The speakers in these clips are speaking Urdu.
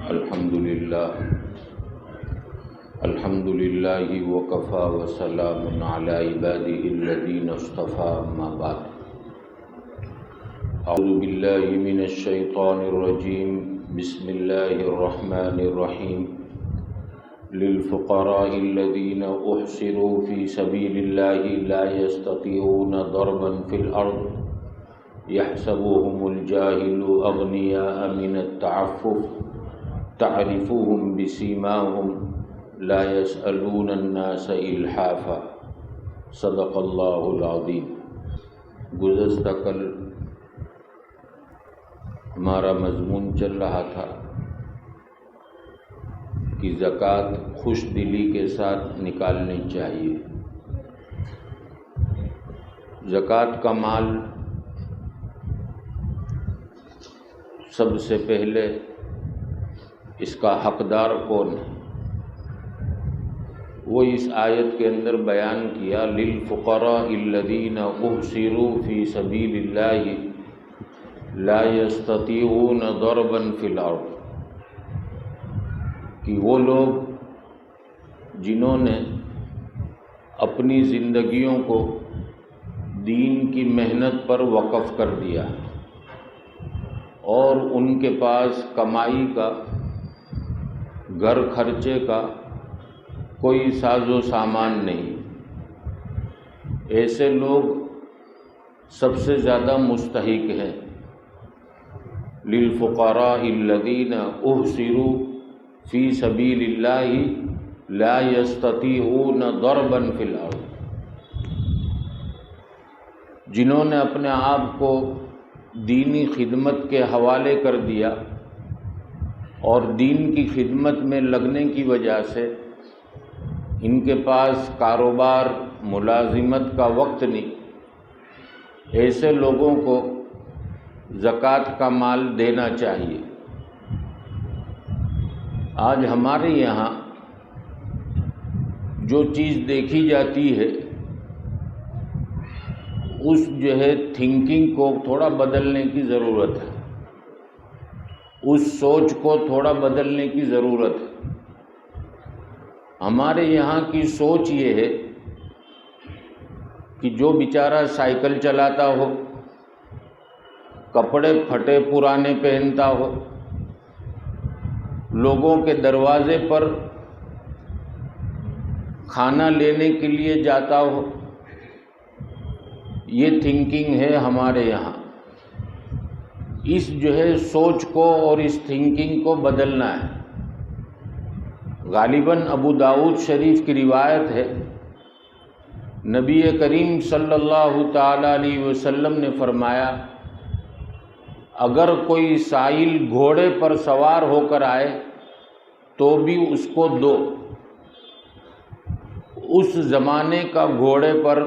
الحمد للہ وکفی وسلام علی عبادہ الذین اصطفی اما بعد اعوذ باللہ من الشیطان الرجیم بسم اللہ الرحمن الرحیم للفقراء الذین احصروا فی سبیل اللہ لا یستطیعون ضربا فی الارض یحسبهم الجاہل اغنیاء من التعفف تعرفهم بسیماهم لا يسألون الناس الحافا صدق اللہ العظیم۔ گزشتہ کل ہمارا مضمون چل رہا تھا کہ زکوٰۃ خوش دلی کے ساتھ نکالنی چاہیے۔ زکوٰۃ کا مال سب سے پہلے اس کا حقدار کون ہے، وہ اس آیت کے اندر بیان کیا، للفقراء الذین احصروا فی سبیل اللہ لا یستطیعون ضربا فی الارض، کہ وہ لوگ جنہوں نے اپنی زندگیوں کو دین کی محنت پر وقف کر دیا اور ان کے پاس کمائی کا، گھر خرچے کا کوئی ساز و سامان نہیں، ایسے لوگ سب سے زیادہ مستحق ہیں۔ للفقراء الذین احصروا فی سبیل اللہ لا یستطیعون ضربا فی الارض، جنہوں نے اپنے آپ کو دینی خدمت کے حوالے کر دیا اور دین کی خدمت میں لگنے کی وجہ سے ان کے پاس کاروبار ملازمت کا وقت نہیں، ایسے لوگوں کو زکوٰۃ کا مال دینا چاہیے۔ آج ہمارے یہاں جو چیز دیکھی جاتی ہے اس تھنکنگ کو تھوڑا بدلنے کی ضرورت ہے، اس سوچ کو تھوڑا بدلنے کی ضرورت ہے۔ ہمارے یہاں کی سوچ یہ ہے کہ جو بیچارہ سائیکل چلاتا ہو، کپڑے پھٹے پرانے پہنتا ہو، لوگوں کے دروازے پر کھانا لینے کے لیے جاتا ہو، یہ تھنکنگ ہے ہمارے یہاں۔ اس سوچ کو اور اس تھنکنگ کو بدلنا ہے۔ غالباً ابو داؤد شریف کی روایت ہے، نبی کریم صلی اللہ تعالی علیہ وسلم نے فرمایا، اگر کوئی سائل گھوڑے پر سوار ہو کر آئے تو بھی اس کو دو۔ اس زمانے کا گھوڑے پر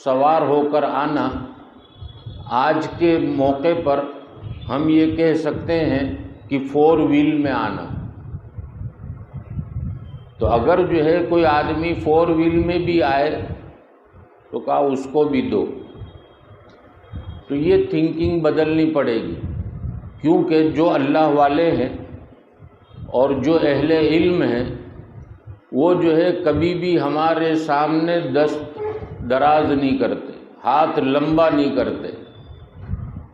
سوار ہو کر آنا، آج کے موقع پر ہم یہ کہہ سکتے ہیں کہ 4 وہیل میں آنا۔ تو اگر کوئی آدمی 4 وہیل میں بھی آئے تو کہا اس کو بھی دو۔ تو یہ تھنکنگ بدلنی پڑے گی، کیونکہ جو اللہ والے ہیں اور جو اہل علم ہیں وہ کبھی بھی ہمارے سامنے دست دراز نہیں کرتے، ہاتھ لمبا نہیں کرتے،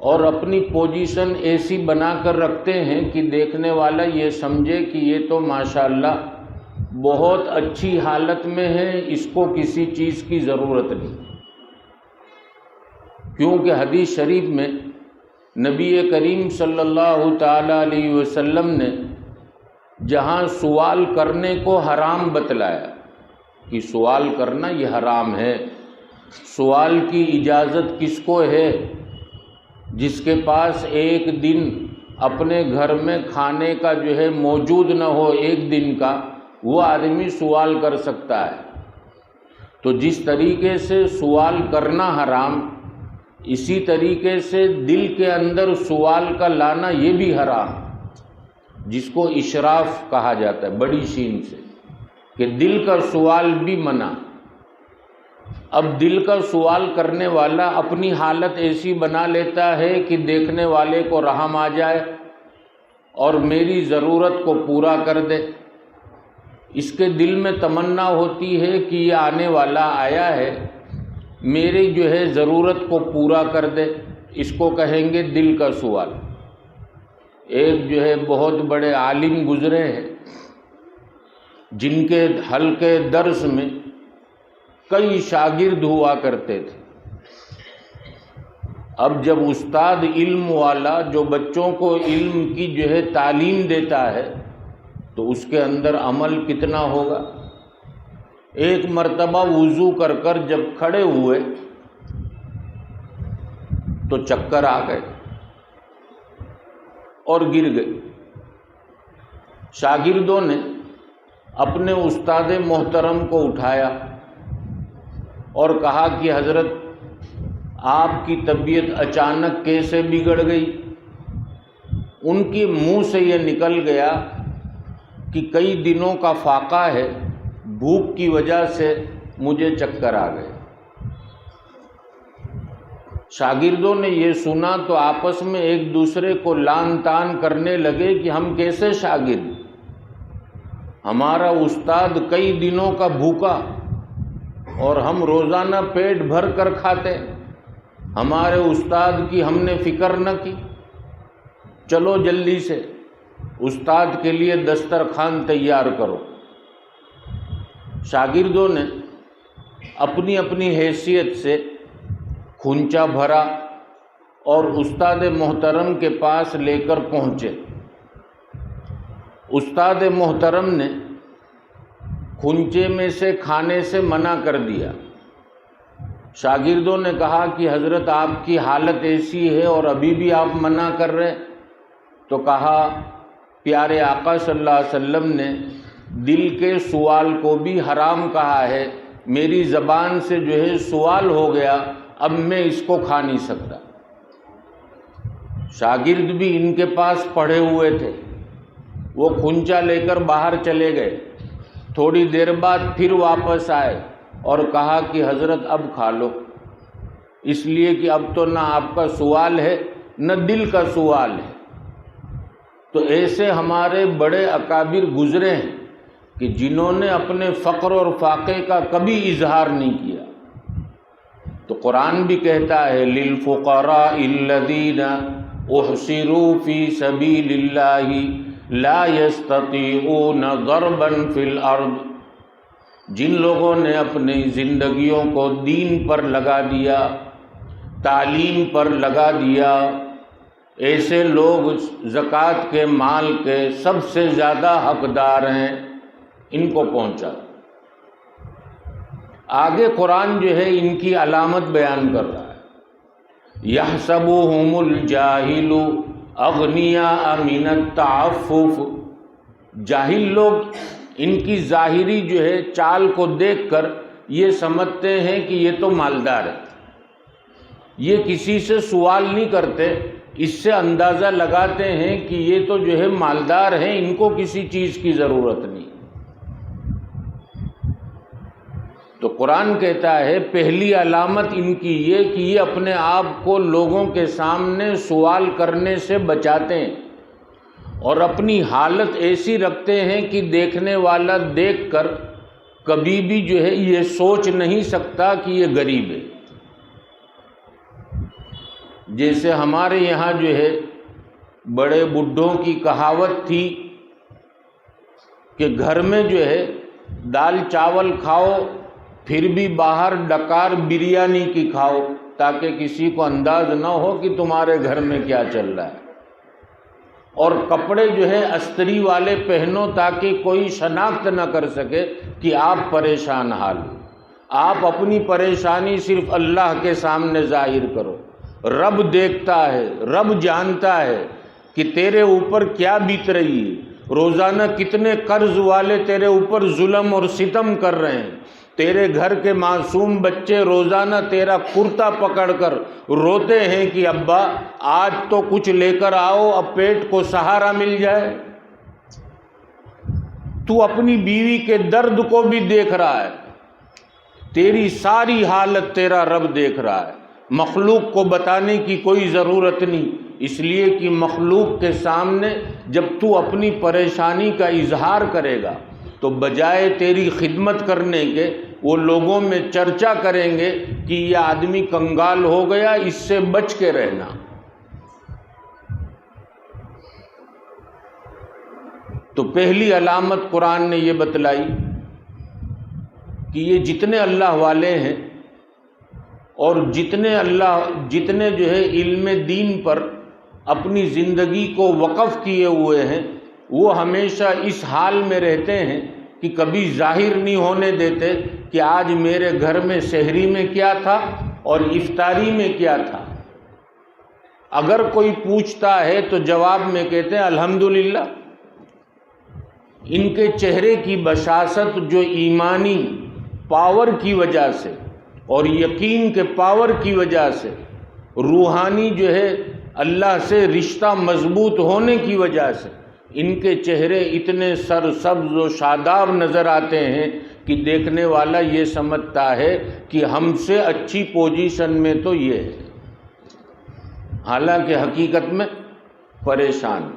اور اپنی پوزیشن ایسی بنا کر رکھتے ہیں کہ دیکھنے والا یہ سمجھے کہ یہ تو ماشاءاللہ بہت اچھی حالت میں ہے، اس کو کسی چیز کی ضرورت نہیں۔ کیونکہ حدیث شریف میں نبی کریم صلی اللہ تعالی علیہ وسلم نے جہاں سوال کرنے کو حرام بتلایا کہ سوال کرنا یہ حرام ہے، سوال کی اجازت کس کو ہے؟ جس کے پاس ایک دن اپنے گھر میں کھانے کا موجود نہ ہو، ایک دن کا، وہ آدمی سوال کر سکتا ہے۔ تو جس طریقے سے سوال کرنا حرام، اسی طریقے سے دل کے اندر سوال کا لانا یہ بھی حرام، جس کو اشراف کہا جاتا ہے بڑی شین سے، کہ دل کا سوال بھی منع۔ اب دل کا سوال کرنے والا اپنی حالت ایسی بنا لیتا ہے کہ دیکھنے والے کو رحم آ جائے اور میری ضرورت کو پورا کر دے۔ اس کے دل میں تمنا ہوتی ہے کہ یہ آنے والا آیا ہے، میری جو ہے ضرورت کو پورا کر دے، اس کو کہیں گے دل کا سوال۔ ایک جو ہے بہت بڑے عالم گزرے ہیں جن کے حلقے درس میں کئی شاگرد ہوا کرتے تھے۔ اب جب استاد علم والا جو بچوں کو علم کی جو ہے تعلیم دیتا ہے تو اس کے اندر عمل کتنا ہوگا۔ ایک مرتبہ وضو کر کر جب کھڑے ہوئے تو چکر آ گئے اور گر گئے۔ شاگردوں نے اپنے استاد محترم کو اٹھایا اور کہا کہ حضرت آپ کی طبیعت اچانک کیسے بگڑ گئی؟ ان کے منہ سے یہ نکل گیا کہ کئی دنوں کا فاقہ ہے، بھوک کی وجہ سے مجھے چکر آ گئے۔ شاگردوں نے یہ سنا تو آپس میں ایک دوسرے کو لان تان کرنے لگے کہ ہم کیسے شاگرد، ہمارا استاد کئی دنوں کا بھوکا اور ہم روزانہ پیٹ بھر کر کھاتے، ہمارے استاد کی ہم نے فکر نہ کی۔ چلو جلدی سے استاد کے لیے دسترخوان تیار کرو۔ شاگردوں نے اپنی اپنی حیثیت سے کھونچا بھرا اور استاد محترم کے پاس لے کر پہنچے۔ استاد محترم نے کھونچے میں سے کھانے سے منع کر دیا۔ شاگردوں نے کہا کہ حضرت آپ کی حالت ایسی ہے اور ابھی بھی آپ منع کر رہے، تو کہا پیارے آقا صلی اللہ علیہ وسلم نے دل کے سوال کو بھی حرام کہا ہے، میری زبان سے جو ہے سوال ہو گیا، اب میں اس کو کھا نہیں سکتا۔ شاگرد بھی ان کے پاس پڑھے ہوئے تھے، وہ کھونچا لے کر باہر چلے گئے۔ تھوڑی دیر بعد پھر واپس آئے اور کہا کہ حضرت اب کھا لو، اس لیے کہ اب تو نہ آپ کا سوال ہے نہ دل کا سوال ہے۔ تو ایسے ہمارے بڑے اکابر گزرے ہیں کہ جنہوں نے اپنے فقر اور فاقے کا کبھی اظہار نہیں کیا۔ تو قرآن بھی کہتا ہے للفقراء الذین احصروا فی سبیل اللہ لا یستطیعون ضربا فی الارض، جن لوگوں نے اپنی زندگیوں کو دین پر لگا دیا، تعلیم پر لگا دیا، ایسے لوگ زکوٰۃ کے مال کے سب سے زیادہ حقدار ہیں، ان کو پہنچا۔ آگے قرآن جو ہے ان کی علامت بیان کر رہا ہے، یحسبهم الجاہل اغنیاء من التعفف، جاہل لوگ ان کی ظاہری جو ہے چال کو دیکھ کر یہ سمجھتے ہیں کہ یہ تو مالدار ہے، یہ کسی سے سوال نہیں کرتے، اس سے اندازہ لگاتے ہیں کہ یہ تو جو ہے مالدار ہیں، ان کو کسی چیز کی ضرورت نہیں۔ تو قرآن کہتا ہے پہلی علامت ان کی یہ کہ یہ اپنے آپ کو لوگوں کے سامنے سوال کرنے سے بچاتے ہیں اور اپنی حالت ایسی رکھتے ہیں کہ دیکھنے والا دیکھ کر کبھی بھی جو ہے یہ سوچ نہیں سکتا کہ یہ غریب ہے۔ جیسے ہمارے یہاں جو ہے بڑے بڈھوں کی کہاوت تھی کہ گھر میں جو ہے دال چاول کھاؤ پھر بھی باہر ڈکار بریانی کی کھاؤ، تاکہ کسی کو انداز نہ ہو کہ تمہارے گھر میں کیا چل رہا ہے، اور کپڑے جو ہے استری والے پہنو تاکہ کوئی شناخت نہ کر سکے کہ آپ پریشان حال ہو۔ آپ اپنی پریشانی صرف اللہ کے سامنے ظاہر کرو، رب دیکھتا ہے، رب جانتا ہے کہ تیرے اوپر کیا بیت رہی ہے، روزانہ کتنے قرض والے تیرے اوپر ظلم اور ستم کر رہے ہیں، تیرے گھر کے معصوم بچے روزانہ تیرا کرتا پکڑ کر روتے ہیں کہ ابا آج تو کچھ لے کر آؤ، اب پیٹ کو سہارا مل جائے۔ تو اپنی بیوی کے درد کو بھی دیکھ رہا ہے، تیری ساری حالت تیرا رب دیکھ رہا ہے، مخلوق کو بتانے کی کوئی ضرورت نہیں، اس لیے کہ مخلوق کے سامنے جب تو اپنی پریشانی کا اظہار کرے گا تو بجائے تیری خدمت کرنے کے وہ لوگوں میں چرچا کریں گے کہ یہ آدمی کنگال ہو گیا، اس سے بچ کے رہنا۔ تو پہلی علامت قرآن نے یہ بتلائی کہ یہ جتنے اللہ والے ہیں اور جتنے جو ہے علم دین پر اپنی زندگی کو وقف کیے ہوئے ہیں، وہ ہمیشہ اس حال میں رہتے ہیں کہ کبھی ظاہر نہیں ہونے دیتے کہ آج میرے گھر میں سحری میں کیا تھا اور افطاری میں کیا تھا۔ اگر کوئی پوچھتا ہے تو جواب میں کہتے ہیں الحمدللہ۔ ان کے چہرے کی بشاشت جو ایمانی پاور کی وجہ سے اور یقین کے پاور کی وجہ سے، روحانی جو ہے اللہ سے رشتہ مضبوط ہونے کی وجہ سے، ان کے چہرے اتنے سرسبز و شاداب نظر آتے ہیں کہ دیکھنے والا یہ سمجھتا ہے کہ ہم سے اچھی پوزیشن میں تو یہ ہے، حالانکہ حقیقت میں پریشان۔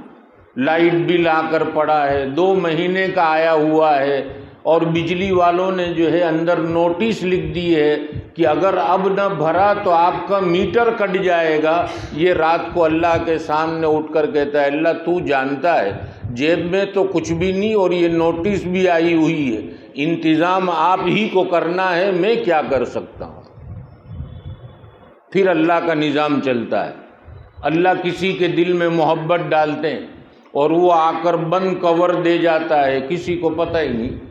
لائٹ بل آ کر پڑا ہے، 2 مہینے کا آیا ہوا ہے، اور بجلی والوں نے جو ہے اندر نوٹس لکھ دی ہے کہ اگر اب نہ بھرا تو آپ کا میٹر کٹ جائے گا۔ یہ رات کو اللہ کے سامنے اٹھ کر کہتا ہے اللہ تو جانتا ہے جیب میں تو کچھ بھی نہیں اور یہ نوٹس بھی آئی ہوئی ہے، انتظام آپ ہی کو کرنا ہے، میں کیا کر سکتا ہوں۔ پھر اللہ کا نظام چلتا ہے۔ اللہ کسی کے دل میں محبت ڈالتے ہیں اور وہ آ کر بند کور دے جاتا ہے، کسی کو پتہ ہی نہیں۔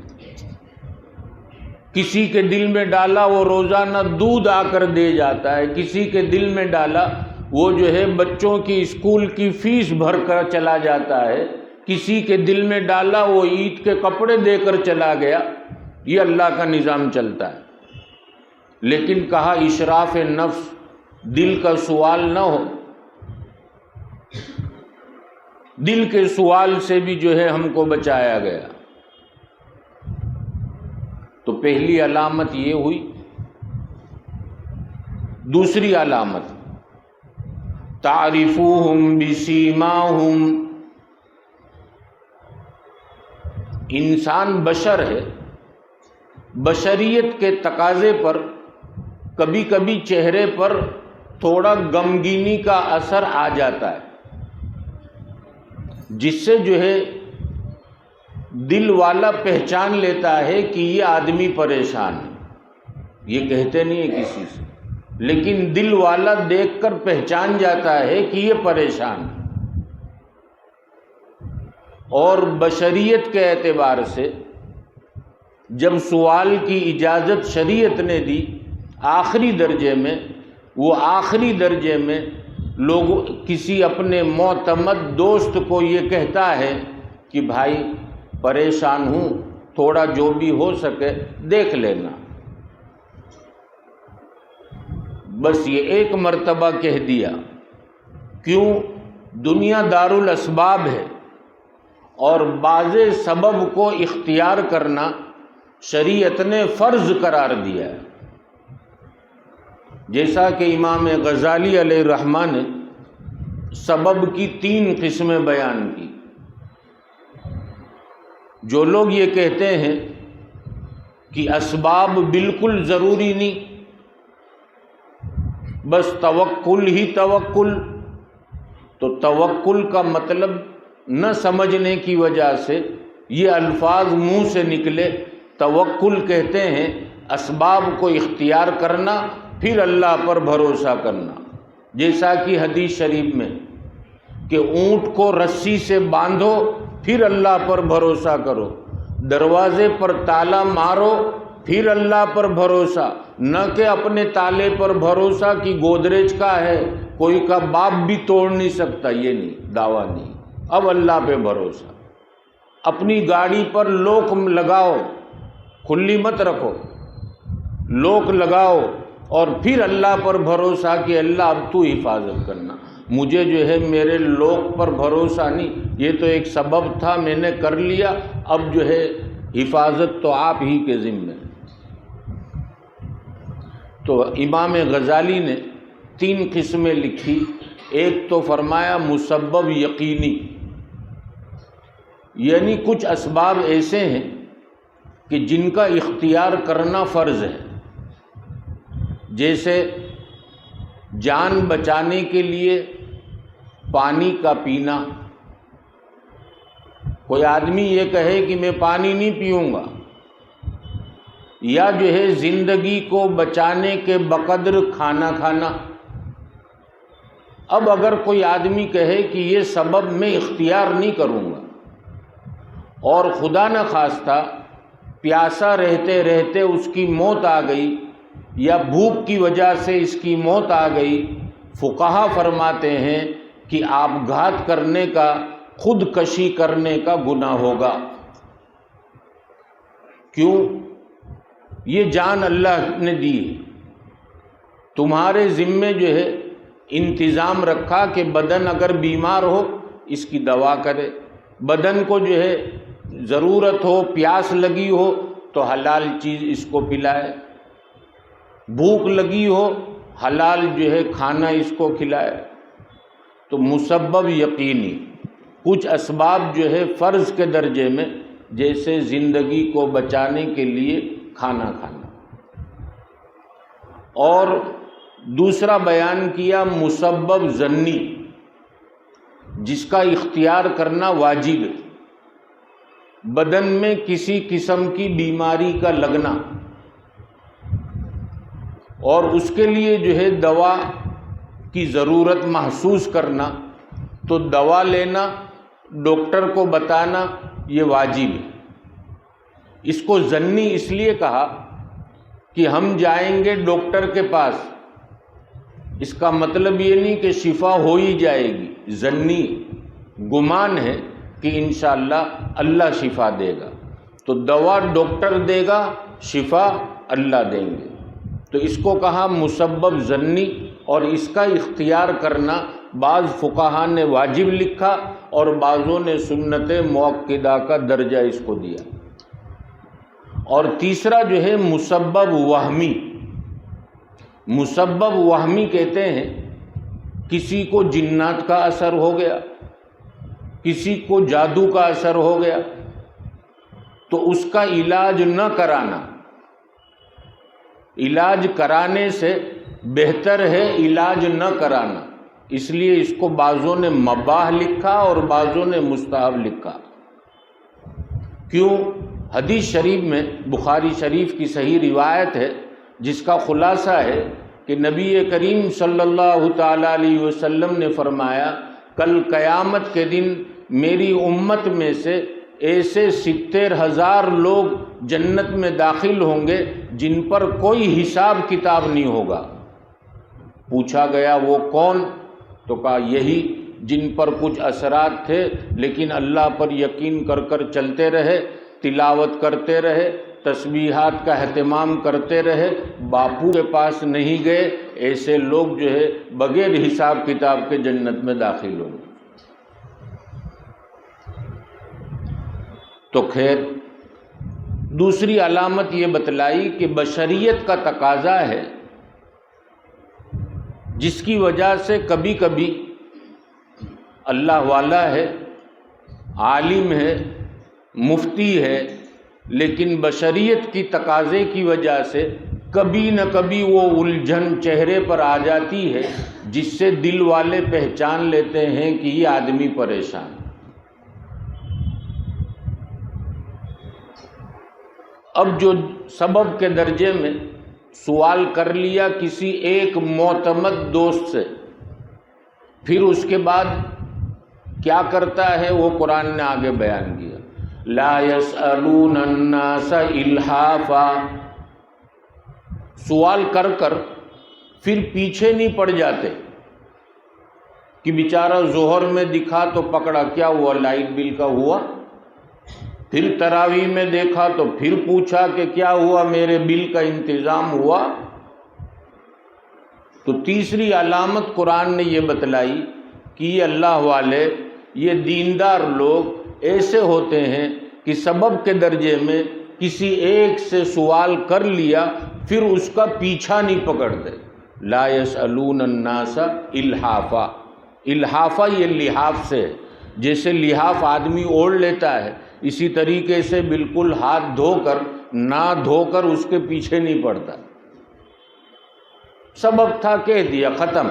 کسی کے دل میں ڈالا وہ روزانہ دودھ آ کر دے جاتا ہے، کسی کے دل میں ڈالا وہ جو ہے بچوں کی اسکول کی فیس بھر کر چلا جاتا ہے، کسی کے دل میں ڈالا وہ عید کے کپڑے دے کر چلا گیا۔ یہ اللہ کا نظام چلتا ہے۔ لیکن کہا اشراف نفس، دل کا سوال نہ ہو۔ دل کے سوال سے بھی جو ہے ہم کو بچایا گیا۔ تو پہلی علامت یہ ہوئی۔ دوسری علامت تعرفوہم بسیماہم، انسان بشر ہے، بشریت کے تقاضے پر کبھی کبھی چہرے پر تھوڑا غمگینی کا اثر آ جاتا ہے، جس سے جو ہے دل والا پہچان لیتا ہے کہ یہ آدمی پریشان ہے۔ یہ کہتے نہیں ہے کسی سے، لیکن دل والا دیکھ کر پہچان جاتا ہے کہ یہ پریشان ہے۔ اور بشریت کے اعتبار سے جب سوال کی اجازت شریعت نے دی آخری درجے میں، وہ آخری درجے میں لوگ کسی اپنے معتمد دوست کو یہ کہتا ہے کہ بھائی پریشان ہوں، تھوڑا جو بھی ہو سکے دیکھ لینا۔ بس یہ ایک مرتبہ کہہ دیا، کیوں؟ دنیا دارالاسباب ہے اور بعض سبب کو اختیار کرنا شریعت نے فرض قرار دیا ہے۔ جیسا کہ امام غزالی علیہ الرحمہ نے سبب کی 3 قسمیں بیان کی۔ جو لوگ یہ کہتے ہیں کہ اسباب بالکل ضروری نہیں، بس توکل ہی توکل، تو توکل کا مطلب نہ سمجھنے کی وجہ سے یہ الفاظ منہ سے نکلے۔ توکل کہتے ہیں اسباب کو اختیار کرنا، پھر اللہ پر بھروسہ کرنا، جیسا کہ حدیث شریف میں کہ اونٹ کو رسی سے باندھو پھر اللہ پر بھروسہ کرو، دروازے پر تالا مارو پھر اللہ پر بھروسہ، نہ کہ اپنے تالے پر بھروسہ کہ گودریج کا ہے، کوئی کا باپ بھی توڑ نہیں سکتا، یہ نہیں، دعویٰ نہیں۔ اب اللہ پہ بھروسہ۔ اپنی گاڑی پر لوک لگاؤ، کھلی مت رکھو، لوک لگاؤ اور پھر اللہ پر بھروسہ کہ اللہ اب تو حفاظت کرنا، مجھے جو ہے میرے لوک پر بھروسہ نہیں، یہ تو ایک سبب تھا میں نے کر لیا، اب جو ہے حفاظت تو آپ ہی کے ذمہ ہے۔ تو امام غزالی نے 3 قسمیں لکھی۔ ایک تو فرمایا مسبب یقینی، یعنی کچھ اسباب ایسے ہیں کہ جن کا اختیار کرنا فرض ہے، جیسے جان بچانے کے لیے پانی کا پینا۔ کوئی آدمی یہ کہے کہ میں پانی نہیں پیوں گا، یا جو ہے زندگی کو بچانے کے بقدر کھانا کھانا۔ اب اگر کوئی آدمی کہے کہ یہ سبب میں اختیار نہیں کروں گا، اور خدا نہ خواستہ پیاسا رہتے رہتے اس کی موت آ گئی، یا بھوک کی وجہ سے اس کی موت آ گئی، فقہا فرماتے ہیں کہ آپ گھات کرنے کا، خودکشی کرنے کا گناہ ہوگا۔ کیوں؟ یہ جان اللہ نے دی ہے، تمہارے ذمے جو ہے انتظام رکھا کہ بدن اگر بیمار ہو اس کی دوا کرے، بدن کو جو ہے ضرورت ہو، پیاس لگی ہو تو حلال چیز اس کو پلائے، بھوک لگی ہو حلال جو ہے کھانا اس کو کھلائے۔ تو مسبب یقینی، کچھ اسباب جو ہے فرض کے درجے میں، جیسے زندگی کو بچانے کے لیے کھانا کھانا۔ اور دوسرا بیان کیا مسبب ظنی، جس کا اختیار کرنا واجب ہے، بدن میں کسی قسم کی بیماری کا لگنا اور اس کے لیے جو ہے دوا کی ضرورت محسوس کرنا، تو دوا لینا، ڈاکٹر کو بتانا، یہ واجب ہے۔ اس کو ظنی اس لیے کہا کہ ہم جائیں گے ڈاکٹر کے پاس، اس کا مطلب یہ نہیں کہ شفا ہو ہی جائے گی، ظنی گمان ہے کہ انشاءاللہ اللہ شفا دے گا، تو دوا ڈاکٹر دے گا، شفا اللہ دیں گے، تو اس کو کہا مسبب ظنی۔ اور اس کا اختیار کرنا بعض فقہا نے واجب لکھا اور بعضوں نے سنت مؤکدہ کا درجہ اس کو دیا۔ اور تیسرا جو ہے مسبب وہمی۔ مسبب وہمی کہتے ہیں کسی کو جنات کا اثر ہو گیا، کسی کو جادو کا اثر ہو گیا، تو اس کا علاج نہ کرانا، علاج کرانے سے بہتر ہے علاج نہ کرانا، اس لیے اس کو بعضوں نے مباح لکھا اور بعضوں نے مستحب لکھا۔ کیوں؟ حدیث شریف میں، بخاری شریف کی صحیح روایت ہے جس کا خلاصہ ہے کہ نبی کریم صلی اللہ تعالیٰ علیہ وسلم نے فرمایا، کل قیامت کے دن میری امت میں سے ایسے 70,000 لوگ جنت میں داخل ہوں گے جن پر کوئی حساب کتاب نہیں ہوگا۔ پوچھا گیا وہ کون؟ تو کہا یہی جن پر کچھ اثرات تھے لیکن اللہ پر یقین کر کر چلتے رہے، تلاوت کرتے رہے، تسبیحات کا اہتمام کرتے رہے، باپو کے پاس نہیں گئے، ایسے لوگ جو ہے بغیر حساب کتاب کے جنت میں داخل ہوں گے۔ تو خیر، دوسری علامت یہ بتلائی کہ بشریت کا تقاضا ہے، جس کی وجہ سے کبھی کبھی اللہ والا ہے، عالم ہے، مفتی ہے، لیکن بشریت کی تقاضے کی وجہ سے کبھی نہ کبھی وہ الجھن چہرے پر آ جاتی ہے جس سے دل والے پہچان لیتے ہیں کہ یہ آدمی پریشان ہے۔ اب جو سبب کے درجے میں سوال کر لیا کسی ایک معتمد دوست سے، پھر اس کے بعد کیا کرتا ہے وہ قرآن نے آگے بیان کیا، لا يسألون الناس الحافا، سوال کر کر پھر پیچھے نہیں پڑ جاتے کہ بیچارہ ظہر میں دکھا تو پکڑا، کیا ہوا؟ لائٹ بل کا ہوا۔ پھر تراویح میں دیکھا تو پھر پوچھا کہ کیا ہوا؟ میرے بل کا انتظام ہوا۔ تو تیسری علامت قرآن نے یہ بتلائی کہ یہ اللہ والے، یہ دیندار لوگ ایسے ہوتے ہیں کہ سبب کے درجے میں کسی ایک سے سوال کر لیا پھر اس کا پیچھا نہیں پکڑتے۔ لا يسألون الناس الحافا، الحافہ یہ لحاف سے ہے، جیسے لحاف آدمی اوڑھ لیتا ہے اسی طریقے سے بالکل ہاتھ دھو کر نہ دھو کر اس کے پیچھے نہیں پڑتا۔ سبب تھا کہہ دیا، ختم۔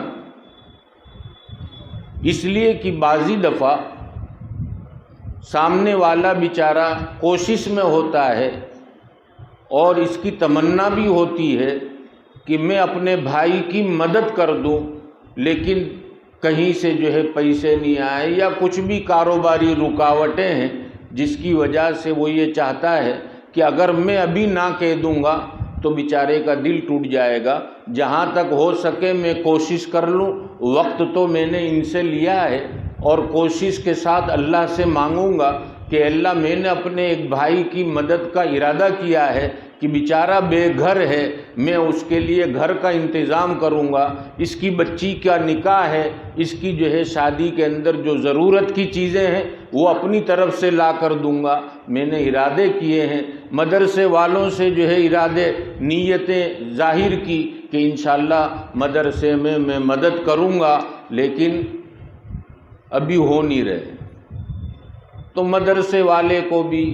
اس لیے کہ بعضی دفعہ سامنے والا بیچارہ کوشش میں ہوتا ہے اور اس کی تمنا بھی ہوتی ہے کہ میں اپنے بھائی کی مدد کر دوں، لیکن کہیں سے جو ہے پیسے نہیں آئے یا کچھ بھی کاروباری رکاوٹیں ہیں جس کی وجہ سے وہ یہ چاہتا ہے کہ اگر میں ابھی نہ کہہ دوں گا تو بیچارے کا دل ٹوٹ جائے گا، جہاں تک ہو سکے میں کوشش کر لوں، وقت تو میں نے ان سے لیا ہے اور کوشش کے ساتھ اللہ سے مانگوں گا کہ اللہ میں نے اپنے ایک بھائی کی مدد کا ارادہ کیا ہے کہ بیچارہ بے گھر ہے، میں اس کے لیے گھر کا انتظام کروں گا، اس کی بچی کا نکاح ہے، اس کی جو ہے شادی کے اندر جو ضرورت کی چیزیں ہیں وہ اپنی طرف سے لا کر دوں گا، میں نے ارادے کیے ہیں۔ مدرسے والوں سے جو ہے ارادے نیتیں ظاہر کی کہ انشاءاللہ مدرسے میں مدد کروں گا، لیکن ابھی ہو نہیں رہے۔ تو مدرسے والے کو بھی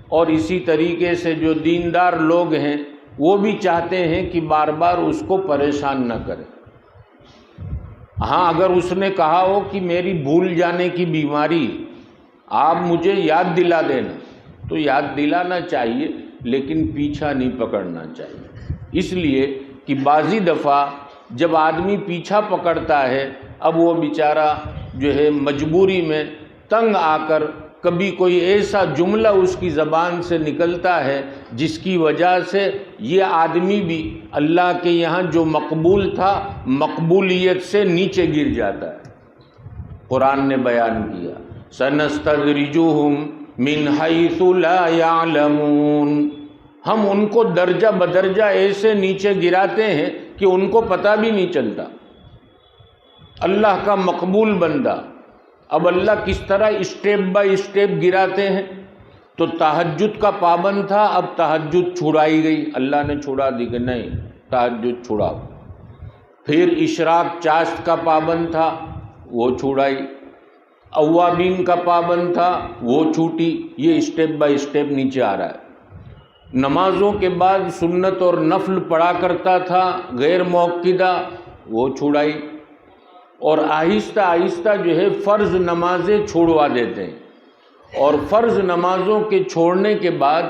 اور اسی طریقے سے جو دیندار لوگ ہیں وہ بھی چاہتے ہیں کہ بار بار اس کو پریشان نہ کرے۔ ہاں اگر اس نے کہا ہو کہ میری بھول جانے کی بیماری، آپ مجھے یاد دلا دینا، تو یاد دلانا چاہیے لیکن پیچھا نہیں پکڑنا چاہیے، اس لیے کہ بعضی دفعہ جب آدمی پیچھا پکڑتا ہے اب وہ بیچارہ جو ہے مجبوری میں تنگ آ کر کبھی کوئی ایسا جملہ اس کی زبان سے نکلتا ہے جس کی وجہ سے یہ آدمی بھی اللہ کے یہاں جو مقبول تھا مقبولیت سے نیچے گر جاتا ہے۔ قرآن نے بیان کیا سَنَسْتَدْرِجُهُمْ مِنْ حَيْثُ لَا يَعْلَمُونَ، ہم ان کو درجہ بدرجہ ایسے نیچے گراتے ہیں کہ ان کو پتہ بھی نہیں چلتا۔ اللہ کا مقبول بندہ، اب اللہ کس طرح اسٹیپ بائی اسٹیپ گراتے ہیں؟ تو تہجد کا پابند تھا، اب تہجد چھڑائی گئی، اللہ نے چھڑا دی کہ نہیں تہجد چھڑاؤ۔ پھر اشراق چاشت کا پابند تھا، وہ چھڑائی۔ اوابین کا پابند تھا، وہ چھوٹی۔ یہ اسٹیپ بائی اسٹیپ نیچے آ رہا ہے۔ نمازوں کے بعد سنت اور نفل پڑھا کرتا تھا غیر موقدہ، وہ چھڑائی۔ اور آہستہ آہستہ جو ہے فرض نمازیں چھوڑوا دیتے ہیں، اور فرض نمازوں کے چھوڑنے کے بعد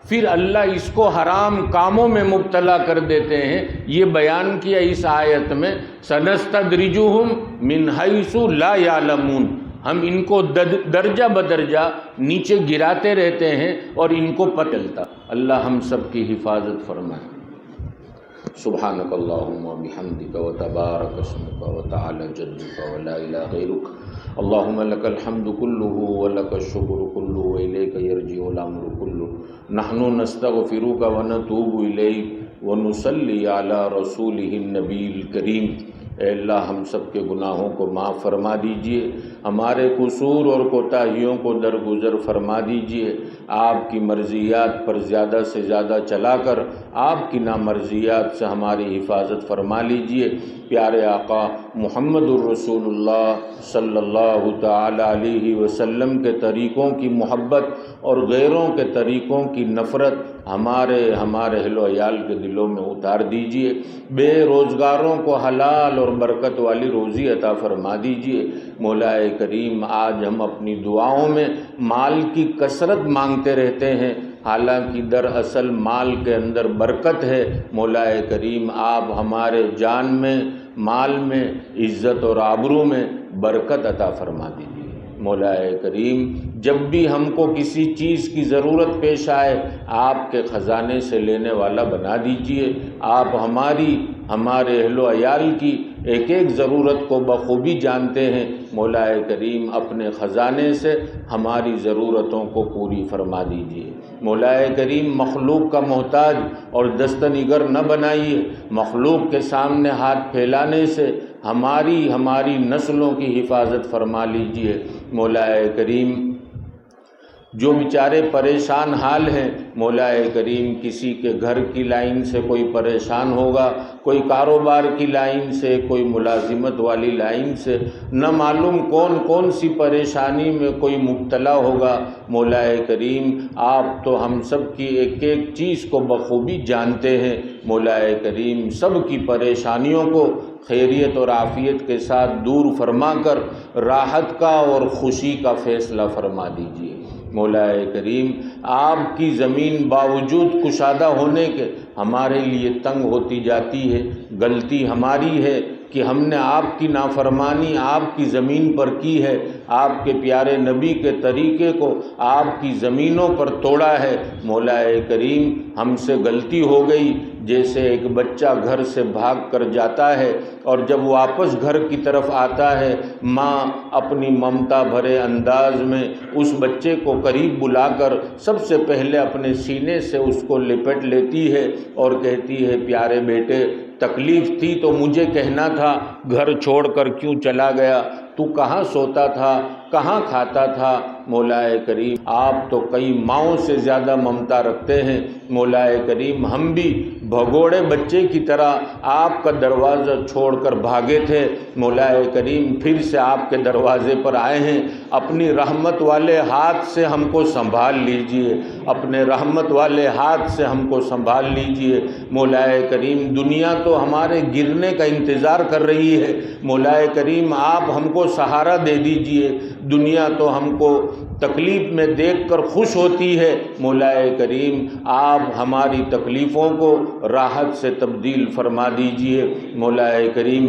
پھر اللہ اس کو حرام کاموں میں مبتلا کر دیتے ہیں۔ یہ بیان کیا اس آیت میں سَنَسْتَدْرِجُهُمْ مِنْ حَيْثُ لَا يَعْلَمُونَ، ہم ان کو درجہ بدرجہ نیچے گراتے رہتے ہیں اور ان کو پتہ چلتا۔ اللہ ہم سب کی حفاظت فرمائے۔ سبحانک اللہم و بحمدک و تبارک اسمک و تعالی جدک و لا الہ غیرک، اللہم لک الحمد کلہ و لک الشکر کلہ و الیک یرجع الامر کلہ، نحن نستغفرک و نتوب الیک و نصلی علی رسولہ النبی الکریم۔ اے اللہ ہم سب کے گناہوں کو معاف فرما دیجئے، ہمارے قصور اور کوتاہیوں کو درگزر فرما دیجئے، آپ کی مرضیات پر زیادہ سے زیادہ چلا کر آپ کی نامرضیات سے ہماری حفاظت فرما لیجئے۔ پیارے آقا محمد الرسول اللہ صلی اللہ تعالی علیہ وسلم کے طریقوں کی محبت اور غیروں کے طریقوں کی نفرت ہمارے اہل و عیال کے دلوں میں اتار دیجئے۔ بے روزگاروں کو حلال اور برکت والی روزی عطا فرما دیجئے۔ مولا کریم آج ہم اپنی دعاؤں میں مال کی کثرت مانگتے رہتے ہیں، حالانکہ دراصل مال کے اندر برکت ہے۔ مولا کریم آپ ہمارے جان میں، مال میں، عزت اور آبرو میں برکت عطا فرما دیجیے۔ مولا کریم جب بھی ہم کو کسی چیز کی ضرورت پیش آئے آپ کے خزانے سے لینے والا بنا دیجیے۔ آپ ہمارے اہل و عیال کی ایک ایک ضرورت کو بخوبی جانتے ہیں۔ مولا کریم اپنے خزانے سے ہماری ضرورتوں کو پوری فرما دیجیے۔ مولا کریم مخلوق کا محتاج اور دستنگر نہ بنائیے، مخلوق کے سامنے ہاتھ پھیلانے سے ہماری نسلوں کی حفاظت فرما لیجیے۔ مولا کریم جو بیچارے پریشان حال ہیں، مولا کریم کسی کے گھر کی لائن سے کوئی پریشان ہوگا، کوئی کاروبار کی لائن سے، کوئی ملازمت والی لائن سے، نہ معلوم کون کون سی پریشانی میں کوئی مبتلا ہوگا۔ مولا کریم آپ تو ہم سب کی ایک ایک چیز کو بخوبی جانتے ہیں۔ مولا کریم سب کی پریشانیوں کو خیریت اور عافیت کے ساتھ دور فرما کر راحت کا اور خوشی کا فیصلہ فرما دیجیے۔ مولا کریم آپ کی زمین باوجود کشادہ ہونے کے ہمارے لیے تنگ ہوتی جاتی ہے۔ غلطی ہماری ہے کہ ہم نے آپ کی نافرمانی آپ کی زمین پر کی ہے، آپ کے پیارے نبی کے طریقے کو آپ کی زمینوں پر توڑا ہے۔ مولا کریم ہم سے غلطی ہو گئی، جیسے ایک بچہ گھر سے بھاگ کر جاتا ہے اور جب واپس گھر کی طرف آتا ہے، ماں اپنی ممتا بھرے انداز میں اس بچے کو قریب بلا کر سب سے پہلے اپنے سینے سے اس کو لپٹ لیتی ہے اور کہتی ہے، پیارے بیٹے تکلیف تھی تو مجھے کہنا تھا، گھر چھوڑ کر کیوں چلا گیا؟ تو کہاں سوتا تھا، کہاں کھاتا تھا؟ مولا کریم آپ تو کئی ماؤں سے زیادہ ممتا رکھتے ہیں۔ مولا کریم ہم بھی بھگوڑے بچے کی طرح آپ کا دروازہ چھوڑ کر بھاگے تھے، مولا کریم پھر سے آپ کے دروازے پر آئے ہیں۔ اپنی رحمت والے ہاتھ سے ہم کو سنبھال لیجئے، اپنے رحمت والے ہاتھ سے ہم کو سنبھال لیجئے۔ مولا کریم دنیا تو ہمارے گرنے کا انتظار کر رہی ہے، مولا کریم آپ ہم کو سہارا دے دیجئے۔ دنیا تو ہم کو تکلیف میں دیکھ کر خوش ہوتی ہے، مولا کریم آپ ہماری تکلیفوں کو راحت سے تبدیل فرما دیجئے۔ مولا کریم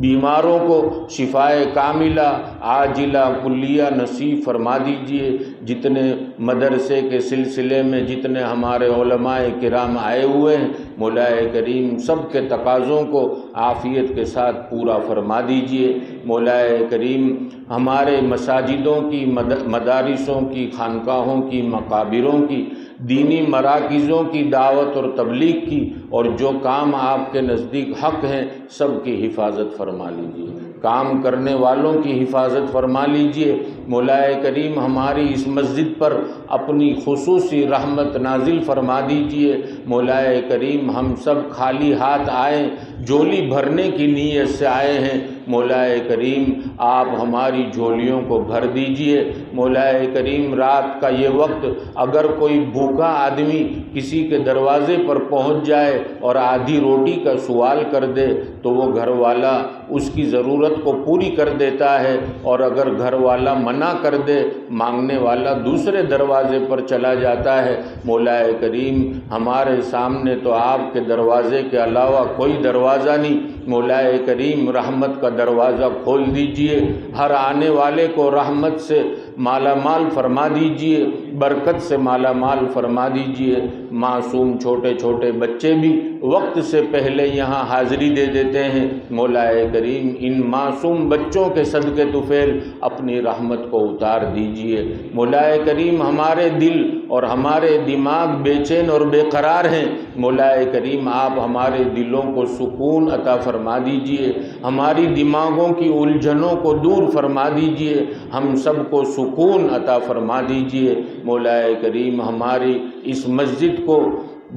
بیماروں کو شفائے کاملہ عاجلہ کلیہ نصیب فرما دیجئے۔ جتنے مدرسے کے سلسلے میں جتنے ہمارے علماء کرام آئے ہوئے ہیں، مولا کریم سب کے تقاضوں کو عافیت کے ساتھ پورا فرما دیجئے۔ مولا کریم ہمارے مساجدوں کی، مدارسوں کی، خانقاہوں کی، مقابروں کی، دینی مراکزوں کی دعوت اور تبلیغ کی اور جو کام آپ کے نزدیک حق ہیں سب کی حفاظت فرما لیجئے، کام کرنے والوں کی حفاظت فرما لیجئے۔ مولا کریم ہماری اس مسجد پر اپنی خصوصی رحمت نازل فرما دیجئے۔ مولا کریم ہم سب خالی ہاتھ آئے، جھولی بھرنے کی نیت سے آئے ہیں، مولا کریم آپ ہماری جھولیوں کو بھر دیجئے۔ مولا کریم رات کا یہ وقت اگر کوئی بھوکا آدمی کسی کے دروازے پر پہنچ جائے اور آدھی روٹی کا سوال کر دے تو وہ گھر والا اس کی ضرورت کو پوری کر دیتا ہے، اور اگر گھر والا منع کر دے مانگنے والا دوسرے دروازے پر چلا جاتا ہے۔ مولا کریم ہمارے سامنے تو آپ کے دروازے کے علاوہ کوئی دروازہ نہیں، مولا کریم رحمت کا دروازہ کھول دیجئے، ہر آنے والے کو رحمت سے مالا مال فرما دیجئے، برکت سے مالا مال فرما دیجئے۔ معصوم چھوٹے چھوٹے بچے بھی وقت سے پہلے یہاں حاضری دے دیتے ہیں، مولا کریم ان معصوم بچوں کے صدقے طفیل اپنی رحمت کو اتار دیجئے۔ مولا کریم ہمارے دل اور ہمارے دماغ بے چین اور بے قرار ہیں، مولا کریم آپ ہمارے دلوں کو سکون عطا فرما دیجئے، ہماری دماغوں کی الجھنوں کو دور فرما دیجئے، ہم سب کو سکون عطا فرما دیجئے۔ مولا کریم ہماری اس مسجد کو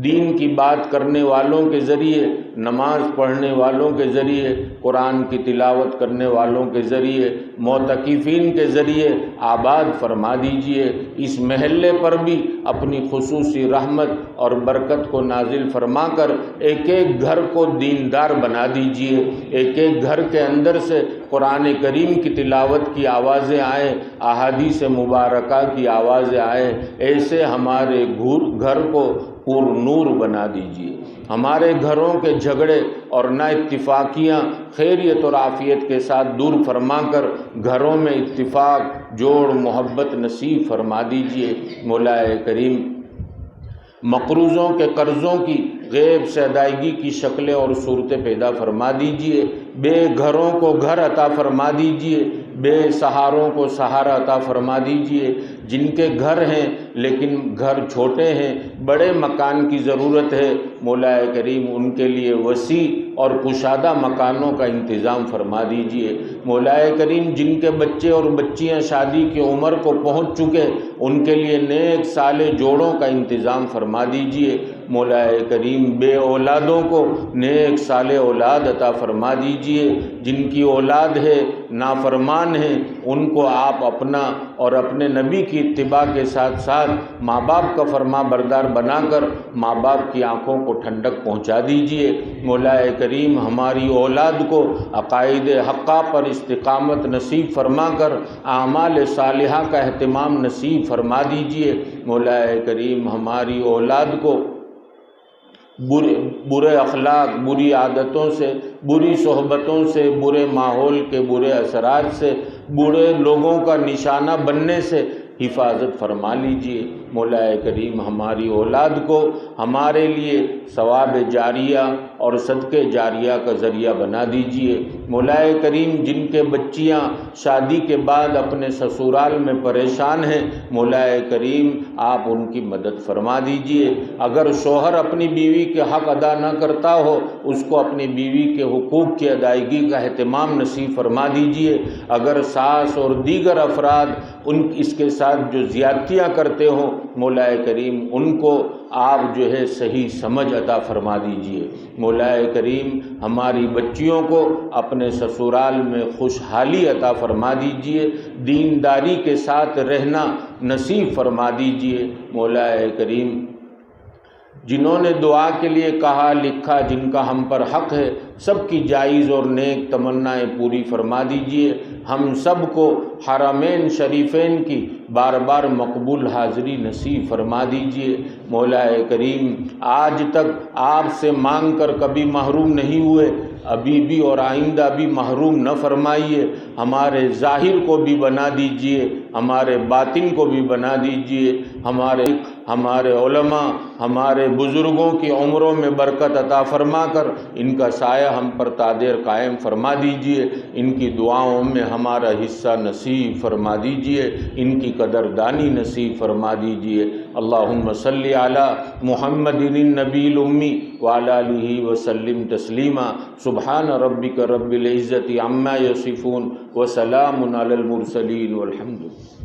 دین کی بات کرنے والوں کے ذریعے، نماز پڑھنے والوں کے ذریعے، قرآن کی تلاوت کرنے والوں کے ذریعے، معتکفین کے ذریعے آباد فرما دیجئے۔ اس محلے پر بھی اپنی خصوصی رحمت اور برکت کو نازل فرما کر ایک ایک گھر کو دیندار بنا دیجئے، ایک ایک گھر کے اندر سے قرآن کریم کی تلاوت کی آوازیں آئیں، احادیث مبارکہ کی آوازیں آئیں، ایسے ہمارے گھر کو پر نور بنا دیجئے۔ ہمارے گھروں کے جھگڑے اور نا اتفاقیاں خیریت اور عافیت کے ساتھ دور فرما کر گھروں میں اتفاق، جوڑ، محبت نصیب فرما دیجئے۔ مولا کریم مقروضوں کے قرضوں کی غیب سے ادائیگی کی شکلیں اور صورتیں پیدا فرما دیجئے، بے گھروں کو گھر عطا فرما دیجئے، بے سہاروں کو سہارا عطا فرما دیجئے، جن کے گھر ہیں لیکن گھر چھوٹے ہیں، بڑے مکان کی ضرورت ہے، مولا کریم ان کے لیے وسیع اور کشادہ مکانوں کا انتظام فرما دیجئے۔ مولا کریم جن کے بچے اور بچیاں شادی کی عمر کو پہنچ چکے، ان کے لیے نیک صالح جوڑوں کا انتظام فرما دیجئے۔ مولا کریم بے اولادوں کو نیک صالح اولاد عطا فرما دیجئے۔ جن کی اولاد ہے نافرمان ہیں، ان کو آپ اپنا اور اپنے نبی کی اتباع کے ساتھ ساتھ ماں باپ کا فرما بردار بنا کر ماں باپ کی آنکھوں کو ٹھنڈک پہنچا دیجئے۔ مولا کریم ہماری اولاد کو عقائد حقہ پر استقامت نصیب فرما کر اعمال صالحہ کا اہتمام نصیب فرما دیجئے۔ مولا کریم ہماری اولاد کو برے اخلاق، بری عادتوں سے، بری صحبتوں سے، برے ماحول کے برے اثرات سے، برے لوگوں کا نشانہ بننے سے حفاظت فرما لیجئے۔ مولا کریم ہماری اولاد کو ہمارے لیے ثواب جاریہ اور صدقے جاریہ کا ذریعہ بنا دیجئے۔ مولا کریم جن کے بچیاں شادی کے بعد اپنے سسرال میں پریشان ہیں، مولا کریم آپ ان کی مدد فرما دیجئے۔ اگر شوہر اپنی بیوی کے حق ادا نہ کرتا ہو، اس کو اپنی بیوی کے حقوق کی ادائیگی کا اہتمام نصیب فرما دیجئے۔ اگر ساس اور دیگر افراد اس کے ساتھ جو زیادتیاں کرتے ہوں، مولا کریم ان کو آپ جو ہے صحیح سمجھ عطا فرما دیجئے۔ مولا کریم ہماری بچیوں کو اپنے سسرال میں خوشحالی عطا فرما دیجئے، دینداری کے ساتھ رہنا نصیب فرما دیجئے۔ مولا کریم جنہوں نے دعا کے لیے کہا لکھا، جن کا ہم پر حق ہے، سب کی جائز اور نیک تمنائیں پوری فرما دیجئے۔ ہم سب کو حرمین شریفین کی بار بار مقبول حاضری نصیب فرما دیجئے۔ مولا کریم آج تک آپ سے مانگ کر کبھی محروم نہیں ہوئے، ابھی بھی اور آئندہ بھی محروم نہ فرمائیے۔ ہمارے ظاہر کو بھی بنا دیجئے، ہمارے باطن کو بھی بنا دیجئے۔ ہمارے علماء، ہمارے بزرگوں کی عمروں میں برکت عطا فرما کر ان کا سایہ ہم پر تادیر قائم فرما دیجئے۔ ان کی دعاؤں میں ہمارا حصہ نصیب فرما دیجئے، ان کی قدردانی نصیب فرما دیجئے۔ اللہم صلی علی محمد النبی الامی وعلی آلہ وسلم تسلیما۔ سبحان ربک رب العزت عما یصفون وسلام علی المرسلین والحمد للہ۔